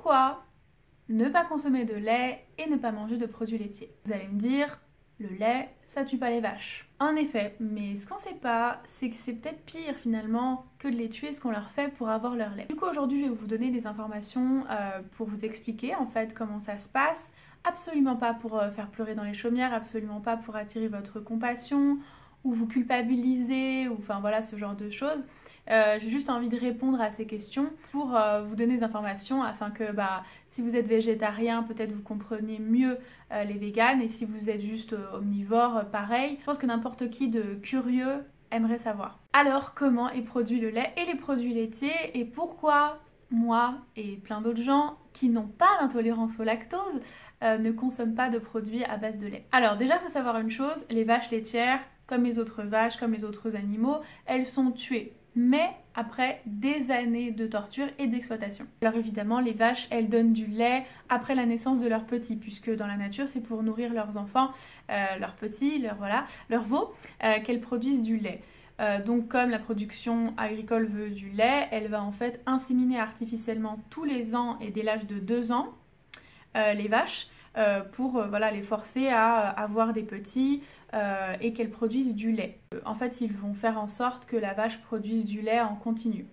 Pourquoi ne pas consommer de lait et ne pas manger de produits laitiers? Vous allez me dire, le lait, ça tue pas les vaches. En effet, mais ce qu'on sait pas, c'est que c'est peut-être pire finalement que de les tuer ce qu'on leur fait pour avoir leur lait. Du coup aujourd'hui je vais vous donner des informations pour vous expliquer en fait comment ça se passe. Absolument pas pour faire pleurer dans les chaumières, absolument pas pour attirer votre compassion ou vous culpabiliser ou enfin voilà ce genre de choses. J'ai juste envie de répondre à ces questions pour vous donner des informations afin que si vous êtes végétarien, peut-être vous compreniez mieux les véganes, et si vous êtes juste omnivore, pareil. Je pense que n'importe qui de curieux aimerait savoir. Alors, comment est produit le lait et les produits laitiers et pourquoi moi et plein d'autres gens qui n'ont pas d'intolérance au lactose ne consomment pas de produits à base de lait? Alors déjà, il faut savoir une chose, les vaches laitières, comme les autres vaches, comme les autres animaux, elles sont tuées, mais après des années de torture et d'exploitation. Alors évidemment, les vaches, elles donnent du lait après la naissance de leurs petits, puisque dans la nature, c'est pour nourrir leurs enfants, leurs petits, leurs veaux, qu'elles produisent du lait. Donc comme la production agricole veut du lait, elle va en fait inséminer artificiellement tous les ans et dès l'âge de 2 ans les vaches, pour les forcer à avoir des petits et qu'elles produisent du lait. En fait, ils vont faire en sorte que la vache produise du lait en continu.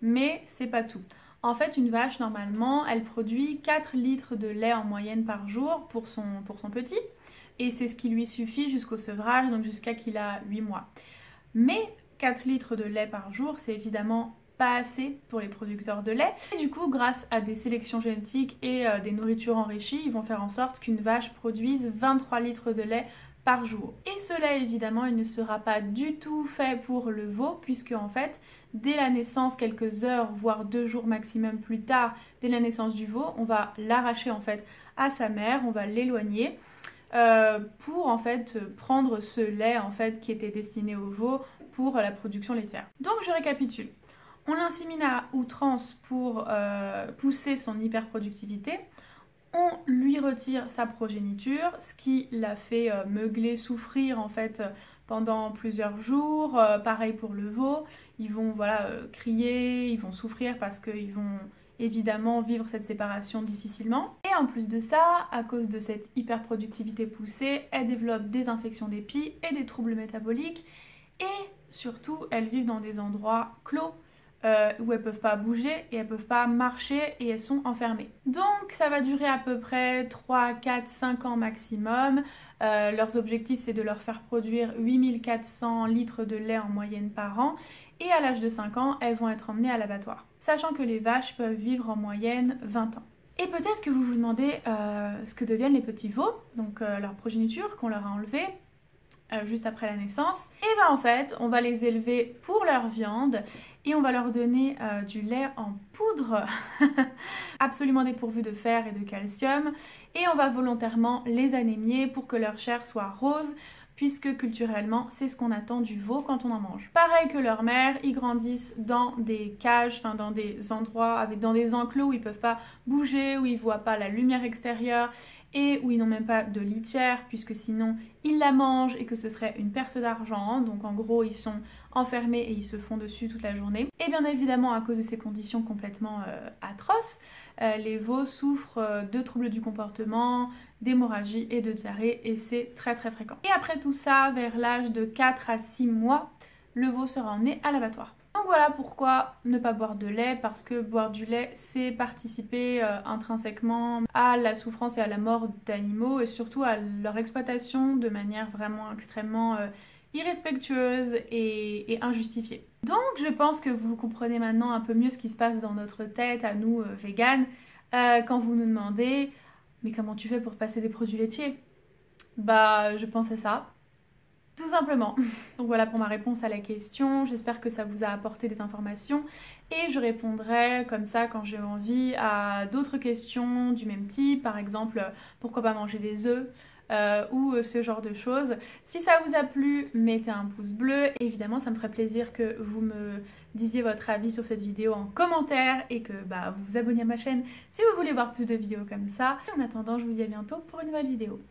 Mais c'est pas tout. En fait, une vache, normalement, elle produit 4 litres de lait en moyenne par jour pour son petit. Et c'est ce qui lui suffit jusqu'au sevrage, donc jusqu'à qu'il a 8 mois. Mais 4 litres de lait par jour, c'est évidemment pas assez pour les producteurs de lait. Et du coup, grâce à des sélections génétiques et des nourritures enrichies, ils vont faire en sorte qu'une vache produise 23 litres de lait par jour. Et ce lait, évidemment, il ne sera pas du tout fait pour le veau, puisque en fait, dès la naissance, quelques heures, voire 2 jours maximum plus tard, dès la naissance du veau, on va l'arracher en fait à sa mère, on va l'éloigner pour en fait prendre ce lait en fait qui était destiné au veau pour la production laitière. Donc je récapitule. On l'insémine à outrance pour pousser son hyperproductivité. On lui retire sa progéniture, ce qui l'a fait meugler, souffrir en fait pendant plusieurs jours. Pareil pour le veau, ils vont crier, ils vont souffrir parce qu'ils vont évidemment vivre cette séparation difficilement. Et en plus de ça, à cause de cette hyperproductivité poussée, elles développent des infections des pies et des troubles métaboliques. Et surtout, elles vivent dans des endroits clos, où elles peuvent pas bouger et elles peuvent pas marcher et elles sont enfermées. Donc ça va durer à peu près 3, 4, 5 ans maximum. Leurs objectifs, c'est de leur faire produire 8400 litres de lait en moyenne par an, et à l'âge de 5 ans, elles vont être emmenées à l'abattoir. Sachant que les vaches peuvent vivre en moyenne 20 ans. Et peut-être que vous vous demandez ce que deviennent les petits veaux, donc leur progéniture qu'on leur a enlevée juste après la naissance. Et en fait, on va les élever pour leur viande et on va leur donner du lait en poudre absolument dépourvu de fer et de calcium, et on va volontairement les anémier pour que leur chair soit rose, puisque culturellement c'est ce qu'on attend du veau quand on en mange. Pareil que leur mère, ils grandissent dans des cages, dans des endroits, dans des enclos où ils peuvent pas bouger, où ils voient pas la lumière extérieure et où ils n'ont même pas de litière, puisque sinon ils la mangent et que ce serait une perte d'argent. Donc en gros, ils sont enfermés et ils se font dessus toute la journée. Et bien évidemment, à cause de ces conditions complètement atroces, les veaux souffrent de troubles du comportement, d'hémorragie et de diarrhée, et c'est très très fréquent. Et après tout ça, vers l'âge de 4 à 6 mois, le veau sera emmené à l'abattoir. Donc voilà pourquoi ne pas boire de lait, parce que boire du lait, c'est participer intrinsèquement à la souffrance et à la mort d'animaux, et surtout à leur exploitation de manière vraiment extrêmement irrespectueuse et injustifiée. Donc je pense que vous comprenez maintenant un peu mieux ce qui se passe dans notre tête à nous véganes quand vous nous demandez « Mais comment tu fais pour passer des produits laitiers ?» Je pense à ça. Tout simplement. Donc voilà pour ma réponse à la question, j'espère que ça vous a apporté des informations et je répondrai comme ça quand j'ai envie à d'autres questions du même type, par exemple pourquoi pas manger des œufs ou ce genre de choses. Si ça vous a plu, mettez un pouce bleu, évidemment ça me ferait plaisir que vous me disiez votre avis sur cette vidéo en commentaire et que vous vous abonniez à ma chaîne si vous voulez voir plus de vidéos comme ça. En attendant, je vous dis à bientôt pour une nouvelle vidéo.